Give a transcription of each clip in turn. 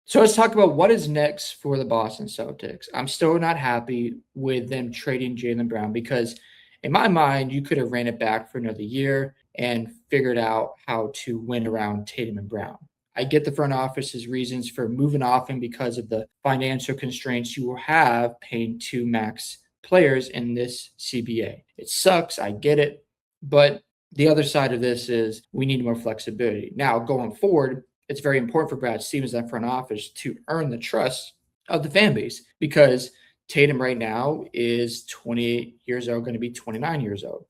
So let's talk about what is next for the Boston Celtics. I'm still not happy with them trading Jaylen Brown because, in my mind, you could have ran it back for another year and figured out how to win around Tatum and Brown. I get the front office's reasons for moving off him because of the financial constraints you will have paying two max players in this CBA. It sucks, I get it, but the other side of this is we need more flexibility. Now, going forward, it's very important for Brad Stevens and front office to earn the trust of the fan base because Tatum right now is 28 years old, going to be 29 years old,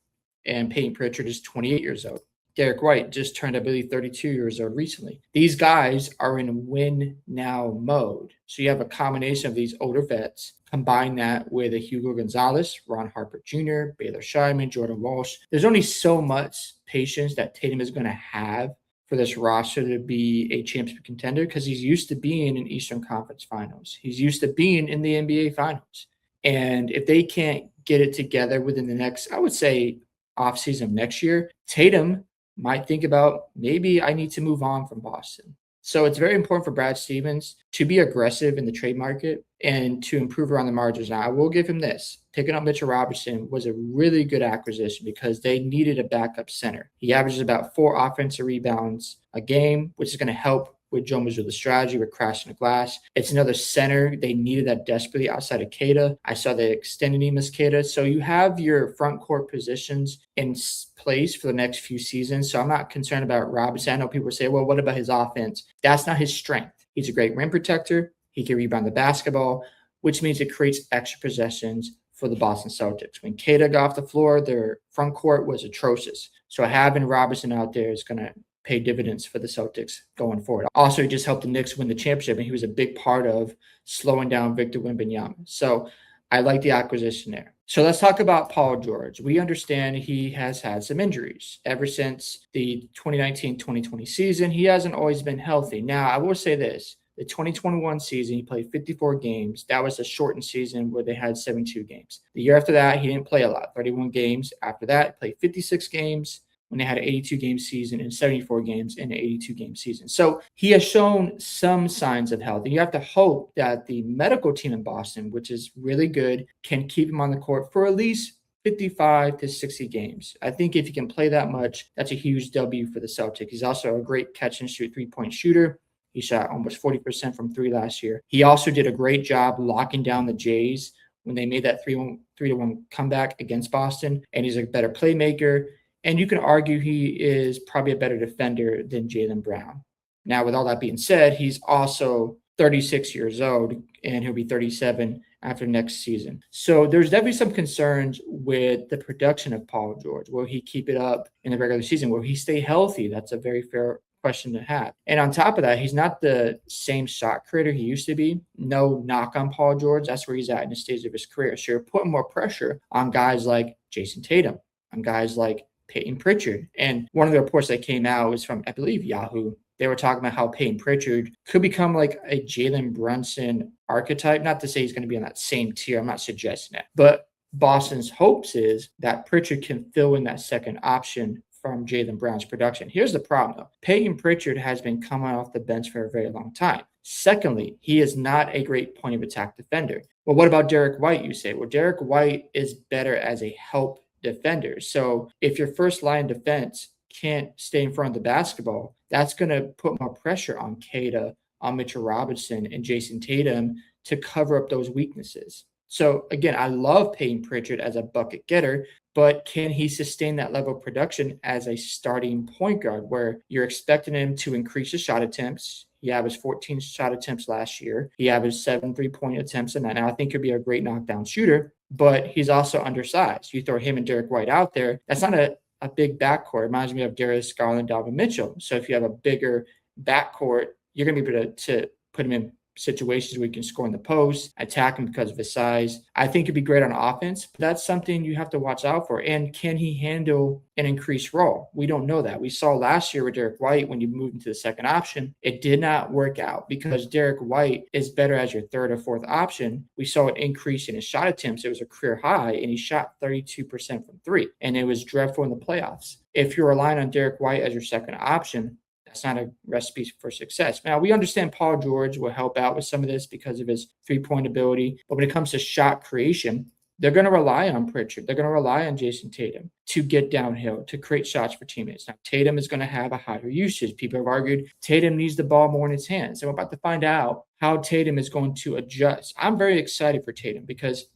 and Peyton Pritchard is 28 years old. Derek White just turned, I believe, 32 years old recently. These guys are in win now mode. So you have a combination of these older vets. Combine that with a Hugo Gonzalez, Ron Harper Jr., Baylor Scheiman, Jordan Walsh. There's only so much patience that Tatum is going to have for this roster to be a championship contender because he's used to being in Eastern Conference Finals. He's used to being in the NBA Finals. And if they can't get it together within the next, I would say, offseason next year, Tatum might think about maybe I need to move on from Boston. So it's very important for Brad Stevens to be aggressive in the trade market and to improve around the margins. Now, I will give him this. Picking up Mitchell Robinson was a really good acquisition because they needed a backup center. He averages about 4 offensive rebounds a game, which is going to help with Joe Mazzulla's strategy with crashing the glass. It's another center. They needed that desperately outside of Keita. I saw they extended him as Keita. So you have your front court positions in place for the next few seasons. So I'm not concerned about Robinson. I know people say, well, what about his offense? That's not his strength. He's a great rim protector. He can rebound the basketball, which means it creates extra possessions for the Boston Celtics. When Keita got off the floor, their front court was atrocious. So having Robinson out there is going to pay dividends for the Celtics going forward. Also, he just helped the Knicks win the championship, and he was a big part of slowing down Victor Wembanyama. So I like the acquisition there. So let's talk about Paul George. We understand he has had some injuries ever since the 2019-2020 season. He hasn't always been healthy. Now, I will say this. The 2021 season, he played 54 games. That was a shortened season where they had 72 games. The year after that, he didn't play a lot, 31 games. After that, he played 56 games when they had an 82-game season and 74 games in an 82-game season. So he has shown some signs of health. And you have to hope that the medical team in Boston, which is really good, can keep him on the court for at least 55 to 60 games. I think if he can play that much, that's a huge W for the Celtics. He's also a great catch and shoot three-point shooter. He shot almost 40% from three last year. He also did a great job locking down the Jays when they made that 3-1 comeback against Boston. And he's a better playmaker. And you can argue he is probably a better defender than Jaylen Brown. Now, with all that being said, he's also 36 years old, and he'll be 37 after next season. So there's definitely some concerns with the production of Paul George. Will he keep it up in the regular season? Will he stay healthy? That's a very fair question to have. And on top of that, he's not the same shot creator he used to be. No knock on Paul George. That's where he's at in the stage of his career. So you're putting more pressure on guys like Jason Tatum, on guys like Peyton Pritchard. And one of the reports that came out was from, I believe, Yahoo. They were talking about how Peyton Pritchard could become like a Jalen Brunson archetype. Not to say he's going to be on that same tier. I'm not suggesting that. But Boston's hopes is that Pritchard can fill in that second option from Jaylen Brown's production. Here's the problem, though. Peyton Pritchard has been coming off the bench for a very long time. Secondly, he is not a great point of attack defender. Well, what about Derek White, you say? Well, Derek White is better as a help defender. So if your first line defense can't stay in front of the basketball, that's going to put more pressure on Keita, on Mitchell Robinson, and Jason Tatum to cover up those weaknesses. So again, I love Peyton Pritchard as a bucket getter, but can he sustain that level of production as a starting point guard where you're expecting him to increase his shot attempts? He averaged 14 shot attempts last year. He averaged 7 3-point attempts a night. Now, I think he'll be a great knockdown shooter, but he's also undersized. You throw him and Derek White out there, that's not a big backcourt. It reminds me of Darius Garland, Donovan Mitchell. So if you have a bigger backcourt, you're going to be able to put him in situations where you can score in the post, attack him because of his size. I think he'd be great on offense, but that's something you have to watch out for. And can he handle an increased role? We don't know that. We saw last year with Derek White, when you moved into the second option, it did not work out because Derek White is better as your third or fourth option. We saw an increase in his shot attempts. It was a career high, and he shot 32% from three, and it was dreadful in the playoffs. If you're relying on Derek White as your second option, That's not a recipe for success. Now, we understand Paul George will help out with some of this because of his three-point ability, but when it comes to shot creation, they're going to rely on Pritchard. They're going to rely on Jason Tatum to get downhill, to create shots for teammates. Now, Tatum is going to have a higher usage. People have argued Tatum needs the ball more in his hands. And we're about to find out how Tatum is going to adjust. I'm very excited for Tatum because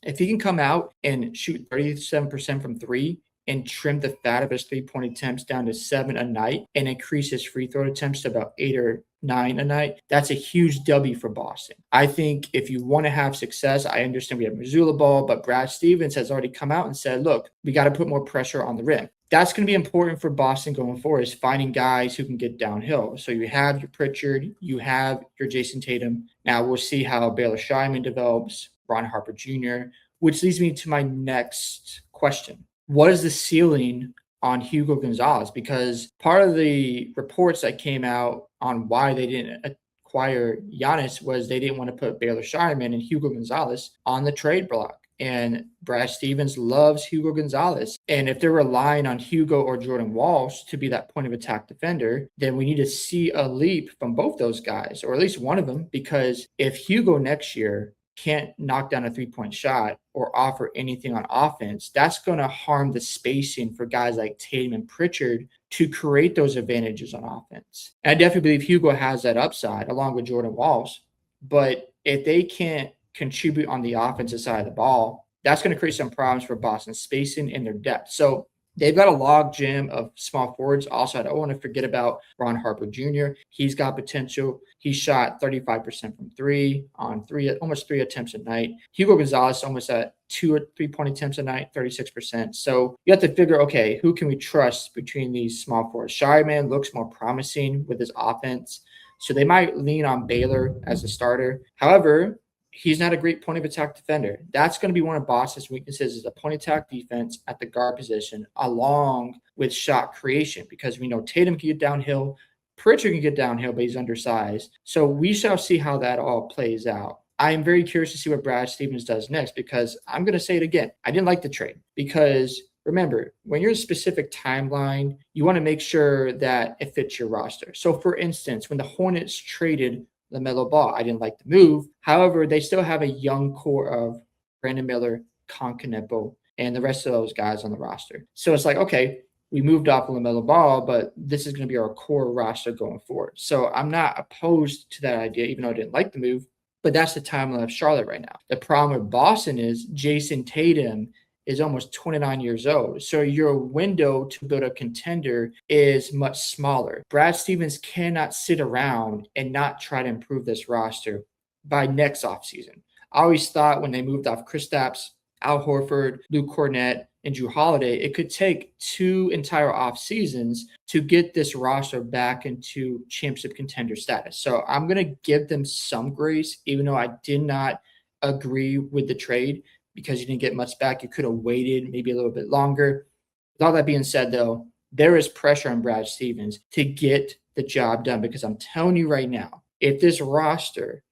if he can come out and shoot 37% from three and trim the fat of his three-point attempts down to 7 a night and increase his free throw attempts to about 8 or 9 a night, that's a huge W for Boston. I think if you want to have success, I understand we have Missoula ball, but Brad Stevens has already come out and said, look, we got to put more pressure on the rim. That's going to be important for Boston going forward, is finding guys who can get downhill. So you have your Pritchard, you have your Jason Tatum. Now we'll see how Baylor Scheinman develops, Ron Harper Jr., which leads me to my next question. What is the ceiling on Hugo Gonzalez? Because part of the reports that came out on why they didn't acquire Giannis was they didn't want to put Baylor Scheinman and Hugo Gonzalez on the trade block. And Brad Stevens loves Hugo Gonzalez. And if they're relying on Hugo or Jordan Walsh to be that point of attack defender, then we need to see a leap from both those guys, or at least one of them, because if Hugo next year can't knock down a three-point shot or offer anything on offense, that's going to harm the spacing for guys like Tatum and Pritchard to create those advantages on offense. And I definitely believe Hugo has that upside along with Jordan Walsh. But if they can't contribute on the offensive side of the ball, that's going to create some problems for Boston spacing and their depth. So they've got a log jam of small forwards. Also, I don't want to forget about Ron Harper Jr. He's got potential. He shot 35% from three on almost three attempts a night. Hugo Gonzalez almost at 2 or 3-point attempts a night, 36%. So you have to figure, okay, who can we trust between these small forwards? Shyman looks more promising with his offense, so they might lean on Baylor as a starter. However, he's not a great point of attack defender. That's going to be one of Boston's weaknesses, is a point of attack defense at the guard position, along with shot creation, because we know Tatum can get downhill, Pritchard can get downhill, but he's undersized. So we shall see how that all plays out. I am very curious to see what Brad Stevens does next, because I'm going to say it again. I didn't like the trade because, remember, when you're in a specific timeline, you want to make sure that it fits your roster. So, for instance, when the Hornets traded LaMelo Ball, I didn't like the move. However, they still have a young core of Brandon Miller, Concanepo, and the rest of those guys on the roster. So it's like, okay, we moved off LaMelo Ball, but this is going to be our core roster going forward. So I'm not opposed to that idea, even though I didn't like the move. But that's the timeline of Charlotte right now. The problem with Boston is Jason Tatum is almost 29 years old. So your window to build a contender is much smaller. Brad Stevens cannot sit around and not try to improve this roster by next offseason. I always thought when they moved off Kristaps, Al Horford, Luke Cornett, and Drew Holiday, it could take 2 entire off seasons to get this roster back into championship contender status. So I'm going to give them some grace, even though I did not agree with the trade, because you didn't get much back. You could have waited maybe a little bit longer. With all that being said, though, there is pressure on Brad Stevens to get the job done, because I'm telling you right now, if this roster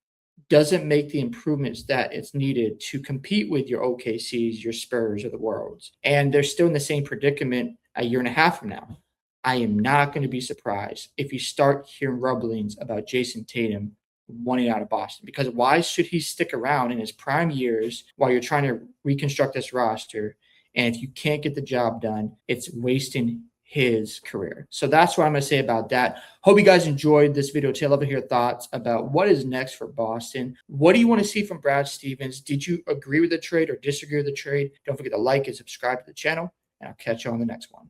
doesn't make the improvements that it's needed to compete with your OKCs, your Spurs, or the Worlds, and they're still in the same predicament a year and a half from now, I am not going to be surprised if you start hearing rumblings about Jason Tatum wanting out of Boston. Because why should he stick around in his prime years while you're trying to reconstruct this roster? And if you can't get the job done, it's wasting his career. So that's what I'm going to say about that. Hope you guys enjoyed this video today. I'd love to hear thoughts about what is next for Boston. What do you want to see from Brad Stevens? Did you agree with the trade or disagree with the trade? Don't forget to like and subscribe to the channel, and I'll catch you on the next one.